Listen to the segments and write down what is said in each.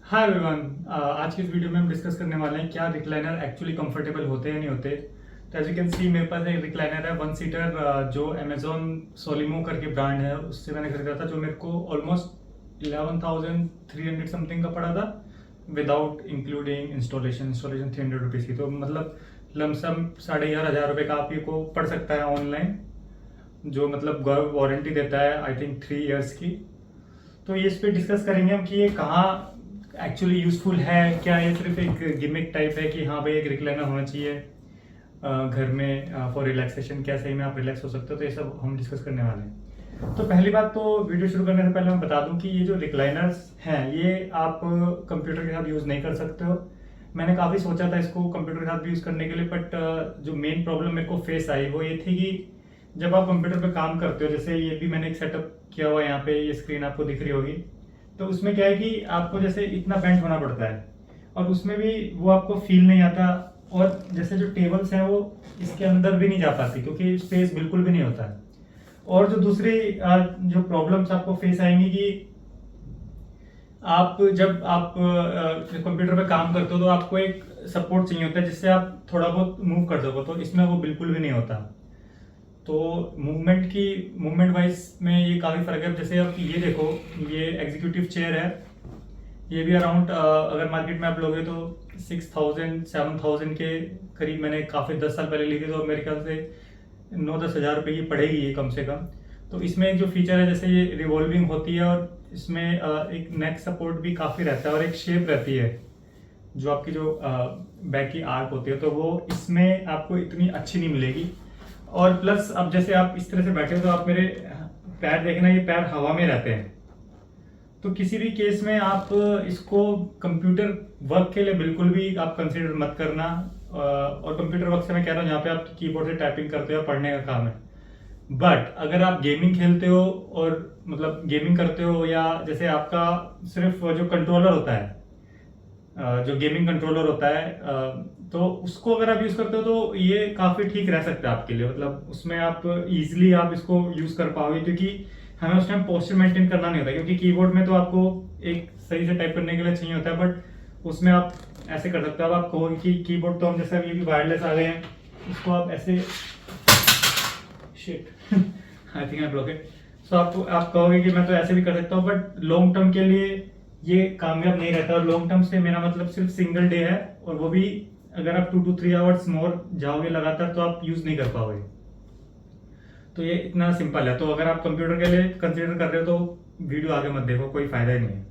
Hi everyone. आज की इस वीडियो में हम डिस्कस करने वाले हैं क्या रिक्लाइनर एक्चुअली कंफर्टेबल होते हैं या नहीं होते। तो एज यू कैन सी मेरे पास एक रिक्लाइनर है वन सीटर जो अमेजोन सोलिमो करके ब्रांड है, उससे मैंने खरीदा था, जो मेरे को ऑलमोस्ट 11,300 समथिंग का पड़ा था विदाउट इंक्लूडिंग इंस्टॉलेशन 300 रुपीज़ की। तो मतलब लमसम 11,500 रुपये का आप ये को पड़ सकता है ऑनलाइन, जो मतलब वारंटी देता है आई थिंक 3 इयर्स की। तो ये इस पे डिस्कस करेंगे हम कि ये कहाँ एक्चुअली यूजफुल है, क्या ये सिर्फ एक गिमिक टाइप है कि हाँ भाई एक रिक्लाइनर होना चाहिए घर में फॉर रिलैक्सेशन, क्या सही में आप रिलैक्स हो सकते हो। तो ये सब हम डिस्कस करने वाले हैं। तो पहली बात, तो वीडियो शुरू करने से पहले मैं बता दूं कि ये जो रिक्लाइनर्स हैं ये आप कंप्यूटर के साथ यूज़ नहीं कर सकते हो। मैंने काफ़ी सोचा था इसको कंप्यूटर के साथ भी यूज़ करने के लिए, बट जो मेन प्रॉब्लम मेरे को फेस आई वो ये थी कि जब आप कंप्यूटर पे काम करते हो, जैसे ये भी मैंने एक सेटअप किया हुआ है, यहाँ पे ये स्क्रीन आपको दिख रही होगी, तो उसमें क्या है कि आपको जैसे इतना बेंट होना पड़ता है और उसमें भी वो आपको फील नहीं आता। और जैसे जो टेबल्स हैं वो इसके अंदर भी नहीं जा पाती क्योंकि स्पेस बिल्कुल भी नहीं होता है। और जो दूसरी जो प्रॉब्लम्स आपको फेस आएंगी कि आप जब आप कंप्यूटर पे काम करते हो तो आपको एक सपोर्ट चाहिए होता है जिससे आप थोड़ा बहुत मूव कर सको, तो इसमें वो बिल्कुल भी नहीं होता। तो मूवमेंट वाइज में ये काफ़ी फ़र्क है। जैसे आप ये देखो, ये एग्जीक्यूटिव चेयर है, ये भी अराउंड अगर मार्केट में आप लोगे तो 6,000 7,000 के करीब मैंने काफ़ी 10 साल पहले ली थी, तो मेरे ख्याल से 9-10 हज़ार रुपये की पड़ेगी ये कम से कम। तो इसमें एक जो फीचर है, जैसे ये रिवॉल्विंग होती है और इसमें एक नेक सपोर्ट भी काफ़ी रहता है और एक शेप रहती है जो आपकी जो बैक की आर्क होती है, तो वो इसमें आपको इतनी अच्छी नहीं मिलेगी। और प्लस अब जैसे आप इस तरह से बैठे हो तो आप मेरे पैर देखना, ये पैर हवा में रहते हैं। तो किसी भी केस में आप इसको कंप्यूटर वर्क के लिए बिल्कुल भी आप कंसीडर मत करना। और कंप्यूटर वर्क से मैं कह रहा हूँ जहाँ पे आप कीबोर्ड से टाइपिंग करते हो या पढ़ने का काम है। बट अगर आप गेमिंग खेलते हो और मतलब गेमिंग करते हो, या जैसे आपका सिर्फ जो कंट्रोलर होता है, जो गेमिंग कंट्रोलर होता है, तो उसको अगर आप यूज़ करते हो तो ये काफ़ी ठीक रह सकता है आपके लिए। मतलब उसमें आप इजीली आप इसको यूज़ कर पाओगे क्योंकि हमें उस टाइम पोस्चर मेंटेन करना नहीं होता, क्योंकि कीबोर्ड में तो आपको एक सही से टाइप करने के लिए चाहिए होता है, बट उसमें आप ऐसे कर सकते हो। अब आप कहोगे कि कीबोर्ड तो हम जैसे अभी वायरलेस आ गए हैं, इसको आप ऐसे shit I think I block it. So आप कहोगे कि मैं तो ऐसे भी कर सकता हूँ, बट लॉन्ग टर्म के लिए ये कामयाब नहीं रहता। और लॉन्ग टर्म से मेरा मतलब सिर्फ सिंगल डे है, और वो भी अगर आप 2 to 3 आवर्स मोर जाओगे लगातार तो आप यूज नहीं कर पाओगे। तो ये इतना सिंपल है। तो अगर आप कंप्यूटर के लिए कंसिडर कर रहे हो तो वीडियो आगे मत देखो, कोई फायदा ही नहीं है,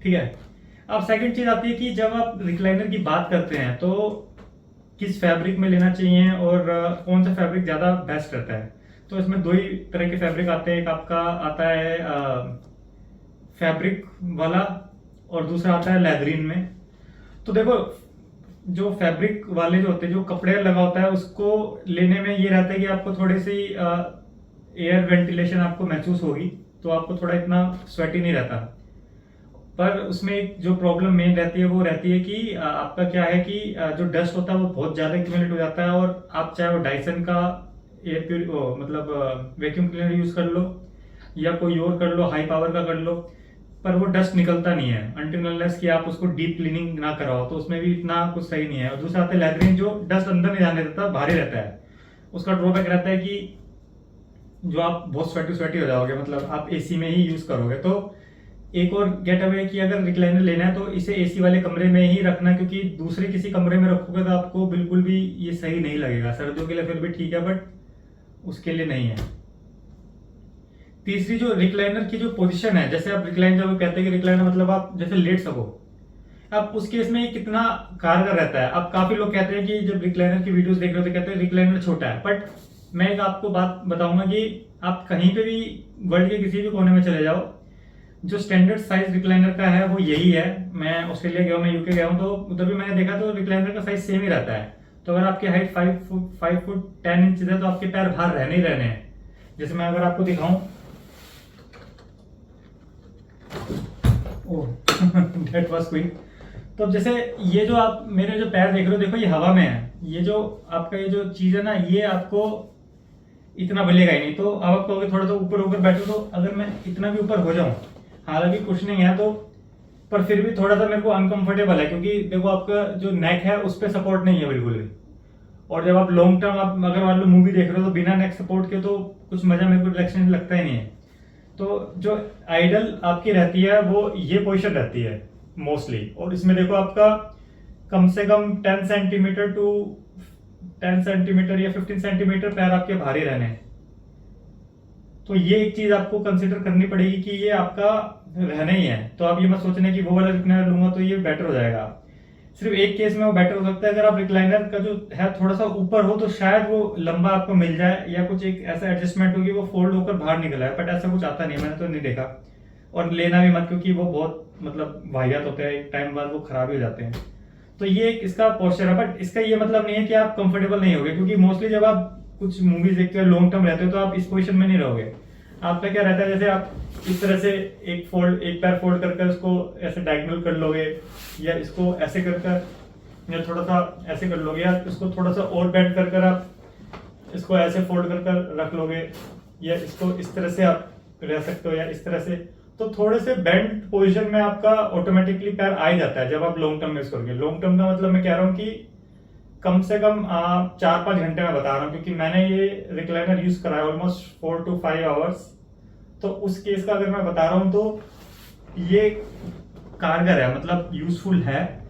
ठीक है। अब सेकंड चीज आती है कि जब आप रिक्लाइनर की बात करते हैं तो किस फैब्रिक में लेना चाहिए और कौन सा फैब्रिक ज़्यादा बेस्ट रहता है। तो इसमें दो ही तरह के फैब्रिक आते हैं, एक आपका आता है फैब्रिक वाला और दूसरा आता है लेदरीन में। तो देखो, जो फैब्रिक वाले जो होते हैं, जो कपड़े लगा होता है, उसको लेने में ये रहता है कि आपको थोड़ी सी एयर वेंटिलेशन आपको महसूस होगी, तो आपको थोड़ा इतना स्वेटी नहीं रहता। पर उसमें एक जो प्रॉब्लम मेन रहती है वो रहती है कि आपका क्या है कि जो डस्ट होता है वो बहुत ज़्यादा एक्यूमुलेट हो जाता है, और आप चाहे वो डाइसन का एयर मतलब वैक्यूम क्लीनर यूज़ कर लो या कोई और कर लो, हाई पावर का कर लो, पर वो डस्ट निकलता नहीं है अनटिल अनलेस कि आप उसको डीप क्लीनिंग ना कराओ, तो उसमें भी इतना कुछ सही नहीं है। और दूसरा आता है लेदरिन, जो डस्ट अंदर नहीं जाने देता, भारी रहता है। उसका ड्रॉबैक रहता है कि जो आप बहुत स्वेटी स्वेटी हो जाओगे, मतलब आप एसी में ही यूज करोगे। तो एक और गेट अवे कि अगर रिक्लाइनर लेना है तो इसे एसी वाले कमरे में ही रखना, क्योंकि दूसरे किसी कमरे में रखोगे तो आपको बिल्कुल भी ये सही नहीं लगेगा। सर्दियों के लिए फिर भी ठीक है, बट उसके लिए नहीं है। तीसरी जो रिक्लाइनर की जो पोजीशन है, जैसे आप रिक्लाइन जब कहते हैं कि रिक्लाइनर मतलब आप जैसे लेट सको, अब उस केस में कितना कारगर रहता है। अब काफी लोग कहते हैं कि जब रिक्लाइनर की वीडियोस देख रहे हो तो कहते हैं रिक्लाइनर छोटा है, बट मैं एक आपको बात बताऊंगा कि आप कहीं पे भी वर्ल्ड के किसी भी कोने में चले जाओ, जो स्टैंडर्ड साइज रिक्लाइनर का है वो यही है। मैं ऑस्ट्रेलिया गया हूँ, मैं यूके गया हूँ, तो उधर भी मैंने देखा तो रिक्लाइनर का साइज सेम ही रहता है। तो अगर आपकी हाइट 5 फुट 10 इंच है तो आपके पैर बाहर रहने ही रहने हैं। जैसे मैं अगर आपको दिखाऊं, ओह दैट वाज क्विक। तो अब जैसे ये जो आप मेरे जो पैर देख रहे हो, देखो ये हवा में है। ये जो आपका ये जो चीज है ना, ये आपको इतना बलेगा ही नहीं। तो अब आप कहोगे थोड़ा सा ऊपर ऊपर बैठो, तो अगर मैं इतना भी ऊपर हो जाऊं, हालांकि कुछ नहीं है, तो पर फिर भी थोड़ा सा मेरे को अनकंफर्टेबल है, क्योंकि देखो आपका जो नेक है उस पर सपोर्ट नहीं है बिल्कुल भी। और जब आप लॉन्ग टर्म आप अगर मान लो मूवी देख रहे हो तो बिना नेक सपोर्ट के तो कुछ मजा मेरे को रिलैक्सेशन लगता ही नहीं है। तो जो आइडल आपकी रहती है वो ये पोजीशन रहती है मोस्टली, और इसमें देखो आपका कम से कम 10 सेंटीमीटर या 15 सेंटीमीटर पैर आपके भारी रहने हैं। तो ये एक चीज आपको कंसिडर करनी पड़ेगी कि ये आपका रहना ही है। तो आप ये मत सोचने कि वो वाला रिक्लाइनर लूंगा तो ये बेटर हो जाएगा। सिर्फ एक केस में वो बेटर हो सकता है, अगर आप रिक्लाइनर का जो है थोड़ा सा ऊपर हो तो शायद वो लंबा आपको मिल जाए, या कुछ एक ऐसा एडजस्टमेंट होगी वो फोल्ड होकर बाहर निकला है, बट ऐसा कुछ आता नहीं, मैंने तो नहीं देखा। और लेना भी मत, क्योंकि वो बहुत मतलब वाहियात होते हैं, एक टाइम बाद वो खराब हो जाते हैं। तो ये एक इसका पोस्चर है, बट इसका ये मतलब नहीं है कि आप कंफर्टेबल नहीं होगे, क्योंकि मोस्टली जब आप कुछ मूवीज देखते हो लॉन्ग टर्म रहते हो तो आप इस पोजीशन में नहीं रहोगे। आपका क्या रहता है, जैसे आप इस तरह से एक पैर फोल्ड करके उसको ऐसे डायगोनल कर लोगे, या इसको ऐसे कर या थोड़ा सा ऐसे कर लोगे, या इसको थोड़ा सा और बेंड कर आप इसको ऐसे फोल्ड कर रख लोगे, या इसको इस तरह से आप रह सकते हो, या इस तरह से। तो थोड़े से बेंड पोजीशन में आपका ऑटोमेटिकली पैर आ ही जाता है जब आप लॉन्ग टर्म यूज करोगे। लॉन्ग टर्म का मतलब मैं कह रहा हूँ कि कम से कम 4-5 घंटे में बता रहा हूँ, क्योंकि मैंने ये रिक्लाइनर यूज करा है ऑलमोस्ट 4 to 5 आवर्स। तो उस केस का अगर मैं बता रहा हूँ तो ये कारगर है, मतलब यूजफुल है।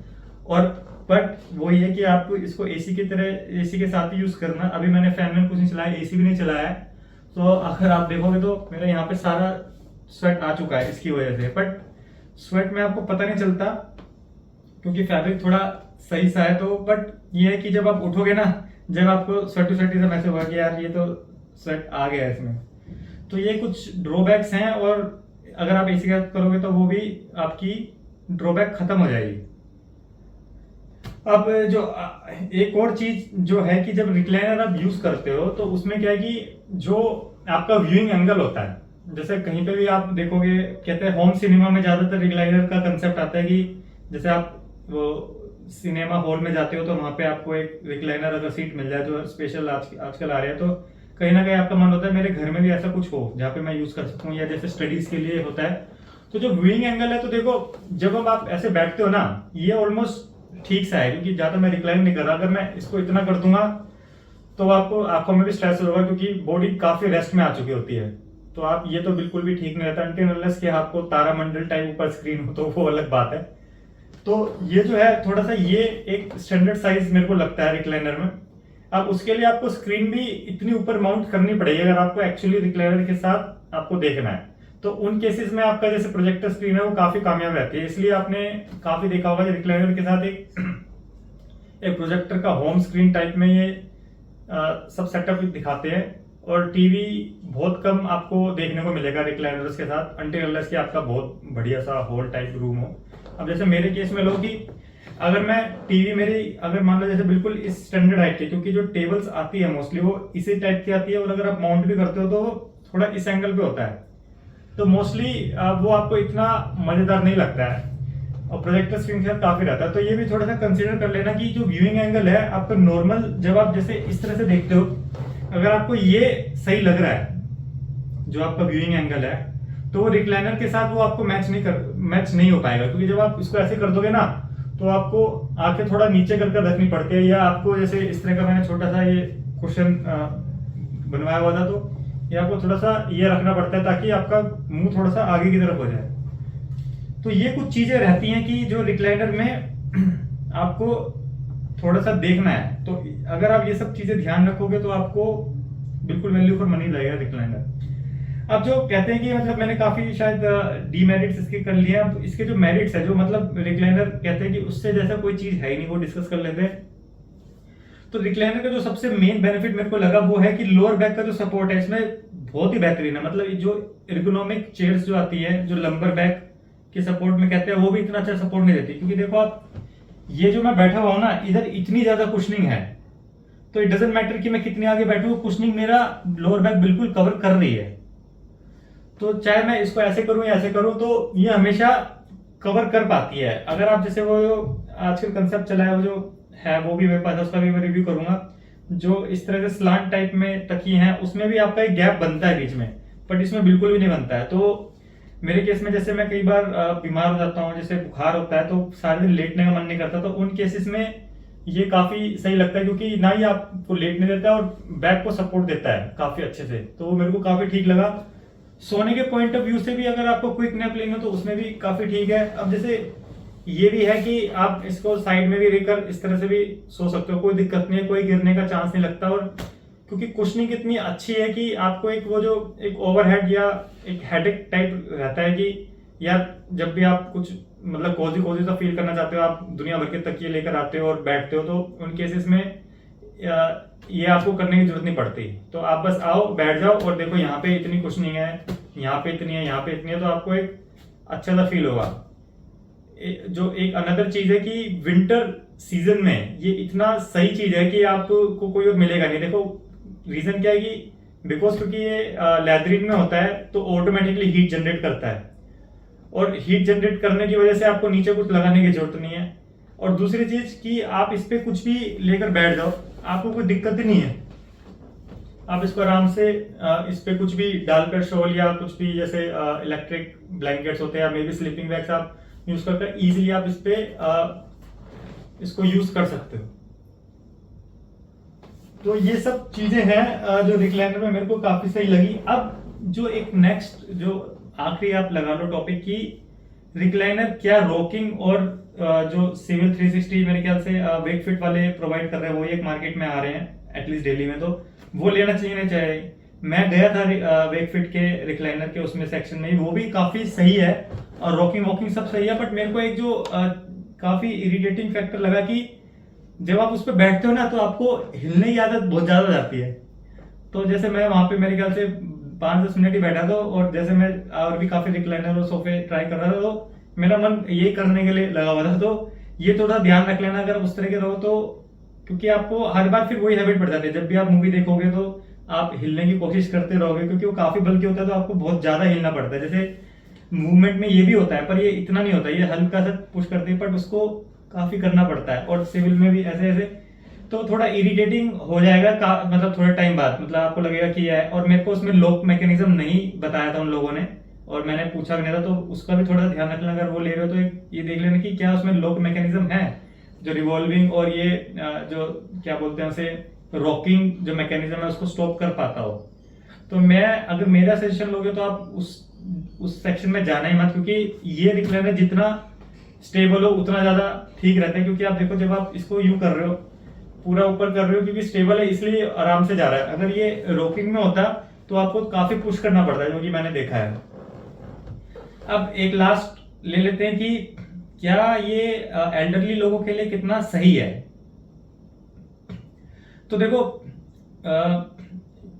और बट वही है कि आपको इसको एसी की तरह एसी के साथ ही यूज करना। अभी मैंने फैन में कुछ नहीं चलाया, एसी भी नहीं चलाया है, तो अगर आप देखोगे तो मेरा यहाँ पे सारा स्वेट आ चुका है इसकी वजह से। बट स्वेट में आपको पता नहीं चलता क्योंकि फैब्रिक थोड़ा सही सा है। तो बट ये है कि जब आप उठोगे ना, जब आपको स्वेट टू स्वेट एकदम ऐसे होगा कि यार ये तो स्वेट आ गया है इसमें। तो ये कुछ ड्रॉबैक्स हैं, और अगर आप एसी का करोगे तो वो भी आपकी ड्रॉबैक खत्म हो जाएगी। अब जो एक और चीज जो है कि जब रिक्लाइनर आप यूज करते हो तो उसमें क्या है कि जो आपका व्यूइंग एंगल होता है, जैसे कहीं पे भी आप देखोगे, कहते हैं होम सिनेमा में ज्यादातर रिक्लाइनर का कंसेप्ट आता है कि जैसे आप वो सिनेमा हॉल में जाते हो तो वहां पे आपको एक रिक्लाइनर अगर सीट मिल जाए, जो स्पेशल आजकल आ रहे हैं, तो कहीं ना कहीं आपका मन होता है मेरे घर में भी ऐसा कुछ हो जहाँ पे मैं यूज कर सकूं, या जैसे स्टडीज के लिए होता है। तो जो व्यूइंग एंगल है, तो देखो जब अब आप ऐसे बैठते हो ना, ये ऑलमोस्ट ठीक सा है, क्योंकि ज्यादा मैं रिक्लाइन नहीं कर रहा। अगर मैं इसको इतना कर दूंगा तो आपको आंखों में भी स्ट्रेस होगा, क्योंकि बॉडी काफी रेस्ट में आ चुकी होती है। तो आप ये तो बिल्कुल भी ठीक नहीं रहता, अनटिल अनलेस कि आपको तारामंडल टाइप ऊपर स्क्रीन हो, तो वो अलग बात है। तो ये जो है थोड़ा सा ये एक स्टैंडर्ड साइज मेरे को लगता है रिक्लाइनर में। अब उसके लिए आपको स्क्रीन भी इतनी ऊपर माउंट करनी पड़ेगी अगर आपको एक्चुअली रिक्लाइनर के साथ आपको देखना है। तो उन केसेस में आपका जैसे प्रोजेक्टर स्क्रीन है वो काफी कामयाब रहती है। इसलिए आपने काफी देखा होगा रिक्लाइनर के साथ एक प्रोजेक्टर का होम स्क्रीन टाइप में ये सब सेटअप दिखाते हैं। और टीवी बहुत कम आपको देखने को मिलेगा रिक्लाइनर्स के साथ, अनटिल अनलेस कि आपका बहुत बढ़िया सा हॉल टाइप रूम हो। अब जैसे मेरे केस में लो कि अगर मैं टीवी मेरी अगर मान लो जैसे बिल्कुल इस स्टैंडर्ड हाइट की, क्योंकि जो टेबल्स आती है मोस्टली वो इसी टाइप की आती है, और अगर आप माउंट भी करते हो तो थोड़ा इस एंगल पे होता है, तो मोस्टली वो आपको इतना मजेदार नहीं लगता है, और प्रोजेक्टर स्क्रीन के साथ काफी रहता है। तो ये भी थोड़ा सा कंसीडर कर लेना कि जो व्यूइंग एंगल है आपका नॉर्मल, जब आप जैसे इस तरह से देखते हो, अगर आपको ये सही लग रहा है जो आपका व्यूइंग एंगल है, तो रिक्लाइनर के साथ वो आपको मैच नहीं हो पाएगा। क्योंकि जब आप इसको ऐसे कर दोगे ना, तो आपको आंखें थोड़ा नीचे कर रखनी पड़ती है, या आपको जैसे इस तरह का मैंने छोटा सा ये कुशन बनवाया हुआ था, तो ये आपको थोड़ा सा ये रखना पड़ता है ताकि आपका मुंह थोड़ा सा आगे की तरफ हो जाए। तो ये कुछ चीजें रहती हैं कि जो रिक्लाइनर में आपको थोड़ा सा देखना है। तो अगर आप ये सब चीजें ध्यान रखोगे तो आपको बिल्कुल वैल्यू फॉर मनी लगेगा रिक्लाइनर। अब जो कहते हैं कि मतलब मैंने काफी शायद डीमेरिट्स इसके कर लिए, अब इसके जो मेरिट्स है, जो मतलब रिक्लाइनर कहते हैं कि उससे जैसा कोई चीज है ही नहीं, वो डिस्कस कर लेते हैं। तो रिक्लाइनर का जो सबसे मेन बेनिफिट मेरे को लगा वो है कि लोअर बैक का जो सपोर्ट है इसमें बहुत ही बेहतरीन है। मतलब जो एर्गोनॉमिक चेयर्स जो आती है, जो लंबर बैक के सपोर्ट में कहते हैं, वो भी इतना अच्छा सपोर्ट नहीं देती। क्योंकि देखो आप ये जो मैं बैठा हुआ हूं ना, इधर इतनी ज्यादा कुशनिंग है, तो इट डजेंट मैटर कि मैं कितने आगे बैठूं, कुशनिंग मेरा लोअर बैक बिल्कुल कवर कर रही है। तो चाहे मैं इसको ऐसे करूं या ऐसे करूं, तो ये हमेशा कवर कर पाती है। अगर आप जैसे वो आजकल कंसेप्ट चला है वो जो है, वो भी मेरे पास है, उसका भी मैं रिव्यू करूंगा। जो इस तरह से स्लांट टाइप में तकिए हैं, उसमें भी आपका एक गैप बनता है बीच में, बट इसमें बिल्कुल भी नहीं बनता है। तो मेरे केस में जैसे मैं कई बार बीमार हो जाता हूँ, जैसे बुखार होता है तो सारे दिन लेटने का मन नहीं करता, तो उन केसेस में ये काफी सही लगता है, क्योंकि ना ही आपको लेटने देता है और बैक को सपोर्ट देता है काफी अच्छे से, तो वो मेरे को काफी ठीक लगा। सोने के पॉइंट ऑफ व्यू से भी अगर आपको क्विक नैप लेना तो उसमें भी काफी ठीक है। अब जैसे ये भी है कि आप इसको साइड में भी रहकर इस तरह से भी सो सकते हो, कोई दिक्कत नहीं है, कोई गिरने का चांस नहीं लगता। और क्योंकि कुशनिंग इतनी अच्छी है कि आपको एक वो जो एक ओवरहेड या एक हेडेक टाइप रहता है कि यार जब भी आप कुछ मतलब कोजी कोजी सा फील करना चाहते हो, आप दुनिया भर के तकिए लेकर आते हो और बैठते हो, तो उन केसेस में ये आपको करने की जरूरत नहीं पड़ती। तो आप बस आओ, बैठ जाओ और देखो यहाँ पे इतनी कुशनिंग है, यहाँ पे इतनी है, यहाँ पे इतनी है, तो आपको एक अच्छा सा फील होगा। जो एक अनदर चीज है कि विंटर सीजन में ये इतना सही चीज है कि आपको कोई और मिलेगा नहीं। देखो रीजन क्या है कि बिकॉज क्योंकि ये लैदरीन में होता है तो ऑटोमेटिकली हीट जनरेट करता है, और हीट जनरेट करने की वजह से आपको नीचे कुछ लगाने की जरूरत नहीं है। और दूसरी चीज कि आप इस पे कुछ भी लेकर बैठ जाओ, आपको कोई दिक्कत ही नहीं है। आप इसको आराम से इस पे कुछ भी डालकर शॉल या कुछ भी जैसे इलेक्ट्रिक ब्लैंकेट्स होते हैं या मे बी स्लीपिंग बैग्स आप यूज करके इजीली आप इस पे इसको यूज कर सकते हो। तो ये सब चीजें हैं जो रिक्लाइनर में मेरे को काफी सही लगी। अब जो एक नेक्स्ट जो आखिरी आप लगा लो टॉपिक की, रिक्लाइनर क्या रॉकिंग और जो सिविल 360 मेरे ख्याल से वेकफिट वाले प्रोवाइड कर रहे हैं, वो एक मार्केट में आ रहे हैं एटलीस्ट दिल्ली में, तो वो लेना चाहिए नहीं चाहिए। मैं गया था वेकफिट के रिक्लाइनर के उसमें सेक्शन में, वो भी काफी सही है और रॉकिंग वॉकिंग सब सही है। बट मेरे को एक जो काफी इरिटेटिंग फैक्टर लगा कि जब आप उस पर बैठते हो ना तो आपको हिलने की आदत बहुत ज्यादा हो जाती है। तो जैसे मैं वहां पे मेरे ख्याल से 5-10 मिनट ही बैठा था, और जैसे मैं और भी काफी रिक्लाइनर और सोफे ट्राई कर रहा था, तो मेरा मन यही करने के लिए लगा हुआ था। तो ये थोड़ा ध्यान रख लेना अगर उस तरह के रहो तो, क्योंकि आपको हर बार फिर वही हैबिट पड़ जाती है। जब भी आप मूवी देखोगे तो आप हिलने की कोशिश करते रहोगे, क्योंकि वो काफी बल्कि होता है तो आपको बहुत ज्यादा हिलना पड़ता है। जैसे मूवमेंट में ये भी होता है पर ये इतना नहीं होता, ये हल्का सा पुश करते हैं, बट उसको काफी करना पड़ता है। और सिविल में भी ऐसे ऐसे तो थोड़ा इरिटेटिंग हो जाएगा मतलब थोड़े टाइम बाद, मतलब आपको लगेगा कि है। और मेरे को उसमें लॉक मैकेनिज्म नहीं बताया था उन लोगों ने, और मैंने पूछा भी नहीं था, तो उसका भी थोड़ा ध्यान रखना। अगर वो ले रहे हो तो ये देख लेना कि क्या उसमें लॉक मैकेनिज्म है, जो रिवॉल्विंग और ये जो क्या बोलते हैं उसे रॉकिंग जो मैकेनिज्म है उसको स्टॉप कर पाता हो। तो मैं अगर मेरा सजेशन लोगे तो आप उस सेक्शन में जाना ही मत, क्योंकि ये रिक्लाइनर जितना स्टेबल हो उतना ज्यादा ठीक रहता है। क्योंकि आप देखो जब आप इसको यूं कर रहे हो, पूरा ऊपर कर रहे हो, क्योंकि स्टेबल है इसलिए आराम से जा रहा है। अगर ये रॉकिंग में होता तो आपको काफी पुश करना पड़ता है, जो कि मैंने देखा है। अब एक लास्ट ले लेते हैं कि क्या ये एल्डरली लोगों के लिए कितना सही है। तो देखो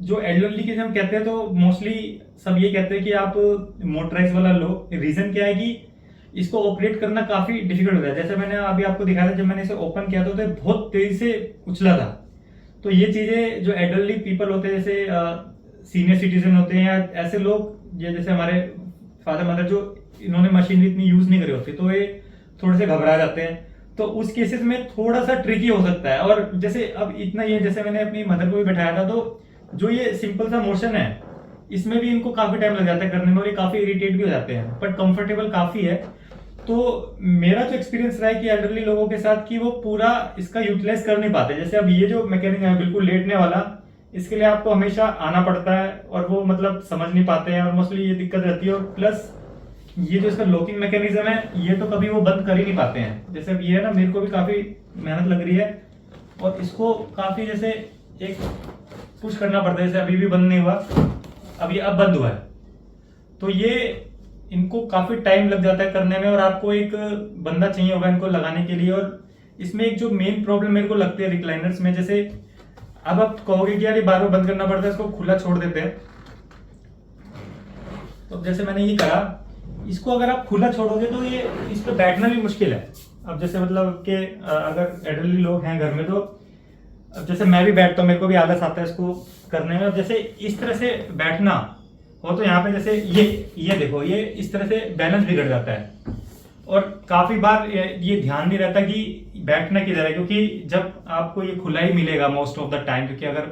जो एल्डरली के हम कहते हैं तो मोस्टली सब ये कहते हैं कि आप मोटराइज वाला लो। रीजन क्या है कि इसको ऑपरेट करना काफी डिफिकल्ट होता है। जैसे मैंने अभी आपको दिखाया था, जब मैंने इसे ओपन किया था तो बहुत तेजी से उछला था। तो ये चीजें जो एल्डरली पीपल होते हैं, जैसे सीनियर सिटीजन होते हैं या ऐसे लोग ये जैसे हमारे फादर मदर, जो इन्होंने मशीनरी इतनी यूज नहीं करी होती, तो ये थोड़े से घबरा जाते हैं। तो उस केसेस में थोड़ा सा ट्रिकी हो सकता है। और जैसे अब इतना ये, जैसे मैंने अपनी मदर को भी बैठाया था, तो जो ये सिंपल सा मोशन है इसमें भी इनको काफी टाइम लग जाता है करने में, और ये काफी इरिटेट भी हो जाते हैं, बट कंफर्टेबल काफी है। तो मेरा जो एक्सपीरियंस रहा है कि एल्डरली लोगों के साथ कि वो पूरा इसका यूटिलाइज कर नहीं पाते। जैसे अब ये जो मैकेनिज्म है बिल्कुल लेटने वाला, इसके लिए आपको हमेशा आना पड़ता है, और वो मतलब समझ नहीं पाते हैं, और मोस्टली ये दिक्कत रहती है। और प्लस ये जो इसका लॉकिंग मैकेनिज्म है ये तो कभी वो बंद कर ही नहीं पाते हैं। जैसे अब ये है ना, मेरे को भी काफी मेहनत लग रही है, और इसको काफी जैसे एक पुश करना पड़ता है। जैसे अभी भी बंद नहीं हुआ, अभी अब बंद हुआ है, तो ये इनको काफी टाइम लग जाता है करने में, और आपको एक बंदा चाहिए होगा इनको लगाने के लिए। और इसमें एक जो मेन प्रॉब्लम मेरे को लगती है रिक्लाइनर्स में, जैसे अब आप कहोगे कि यार ये बार बार बंद करना पड़ता है, इसको खुला छोड़ देते हैं। तो जैसे मैंने ये करा, इसको अगर आप खुला छोड़ोगे तो ये इस पर बैठना भी मुश्किल है। अब जैसे मतलब कि अगर एडल्टली लोग हैं घर में, तो अब जैसे मैं भी बैठता हूँ, मेरे को भी आलस आता है इसको करने में। अब जैसे इस तरह से बैठना हो तो यहाँ पे जैसे ये देखो, ये इस तरह से बैलेंस बिगड़ जाता है, और काफी बार ये ध्यान नहीं रहता कि बैठना किधर है, क्योंकि जब आपको ये खुला ही मिलेगा मोस्ट ऑफ द टाइम, क्योंकि अगर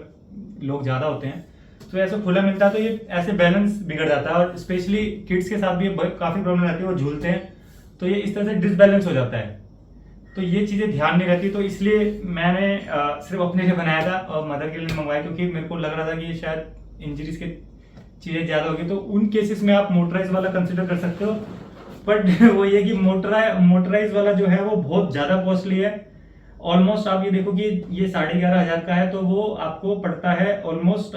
लोग ज्यादा होते हैं तो ऐसा खुला मिलता है तो ये ऐसे बैलेंस बिगड़ जाता है, और स्पेशली किड्स के साथ भी काफ़ी प्रॉब्लम रहती है, वो झूलते हैं तो ये इस तरह से डिसबैलेंस हो जाता है। तो ये चीज़ें ध्यान नहीं रहती, तो इसलिए मैंने सिर्फ अपने लिए बनाया था और मदर के लिए मंगवाया, क्योंकि मेरे को लग रहा था कि शायद इंजरीज के चीज़ें ज़्यादा होगी। तो उन केसेस में आप मोटराइज वाला कंसिडर कर सकते हो, बट वो ये कि मोटराइज वाला जो है वो बहुत ज़्यादा कॉस्टली है। ऑलमोस्ट आप ये देखो कि ये 11,500 का है, तो वो आपको पड़ता है ऑलमोस्ट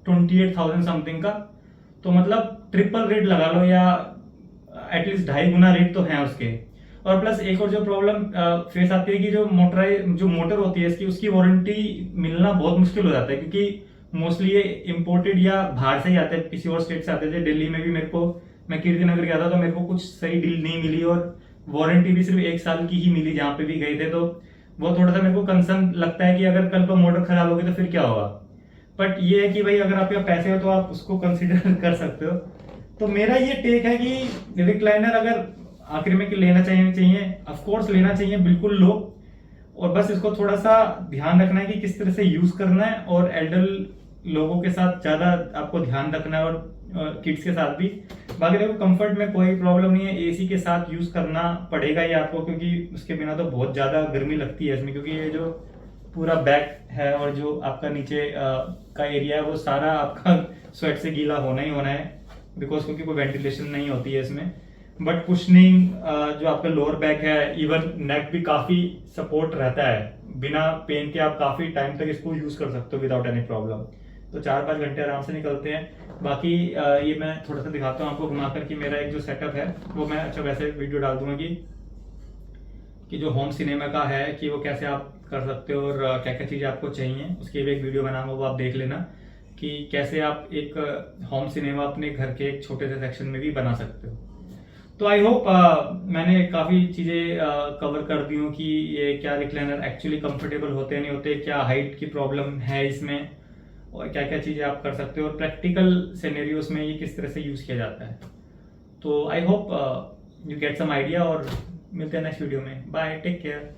28,000 समथिंग का। तो मतलब ट्रिपल रेट लगा लो, या एटलीस्ट 2.5 गुना रेट तो है उसके। और प्लस एक और जो प्रॉब्लम फेस आती है कि जो मोटर होती है इसकी, उसकी वारंटी मिलना बहुत मुश्किल हो जाता है, क्योंकि मोस्टली ये इम्पोर्टेड या बाहर से ही आते हैं, किसी और स्टेट से आते थे। दिल्ली में भी मैं कीर्ति नगर गया था तो मेरे को कुछ सही डील नहीं मिली, और वारंटी भी सिर्फ 1 साल की ही मिली जहाँ पे भी गए थे। तो वो थोड़ा सा मेरे को कंसर्न लगता है कि अगर कल को मोटर खराब होगी तो फिर क्या होगा। बट ये है कि भाई अगर आपके पैसे हो तो आप उसको कंसिडर कर सकते हो। तो मेरा ये टेक है कि रिक्लाइनर अगर आखिर में कि लेना चाहिए ऑफ कोर्स लेना चाहिए, बिल्कुल लो। और बस इसको थोड़ा सा ध्यान रखना है कि किस तरह से यूज करना है, और एल्डर लोगों के साथ ज्यादा आपको ध्यान रखना है, और किड्स के साथ भी। बाकी देखो कंफर्ट में कोई प्रॉब्लम नहीं है, एसी के साथ यूज करना पड़ेगा ही आपको, क्योंकि उसके बिना तो बहुत ज्यादा गर्मी लगती है इसमें, क्योंकि ये जो पूरा बैक है और जो आपका नीचे का एरिया है वो सारा आपका स्वेट से गीला होना ही होना है, बिकॉज क्योंकि कोई वेंटिलेशन नहीं होती है इसमें। बट कुशनिंग जो आपका लोअर बैक है, इवन नेक भी काफी सपोर्ट रहता है, बिना पेन के आप काफी टाइम तक इसको यूज कर सकते हो विदाउट एनी प्रॉब्लम। तो 4-5 घंटे आराम से निकलते हैं। बाकी ये मैं थोड़ा सा दिखाता हूँ आपको घुमा कर कि मेरा एक जो सेटअप है वो मैं अच्छा वैसे वीडियो डाल दूंगा कि जो होम सिनेमा का है कि वो कैसे आप कर सकते हो, और क्या क्या चीज़ें आपको चाहिए, उसकी भी एक वीडियो बनाऊंगा, वो आप देख लेना कि कैसे आप एक होम सिनेमा अपने घर के एक छोटे से सेक्शन में भी बना सकते हो। तो आई होप मैंने काफ़ी चीज़ें कवर कर दी हूँ कि ये क्या रिक्लाइनर एक्चुअली कंफर्टेबल होते नहीं होते, क्या हाइट की प्रॉब्लम है इसमें, और क्या क्या चीज़ें आप कर सकते हो, और प्रैक्टिकल सिनेरियोस में ये किस तरह से यूज़ किया जाता है। तो I hope you get some idea, और मिलते हैं नेक्स्ट वीडियो में। Bye, take care.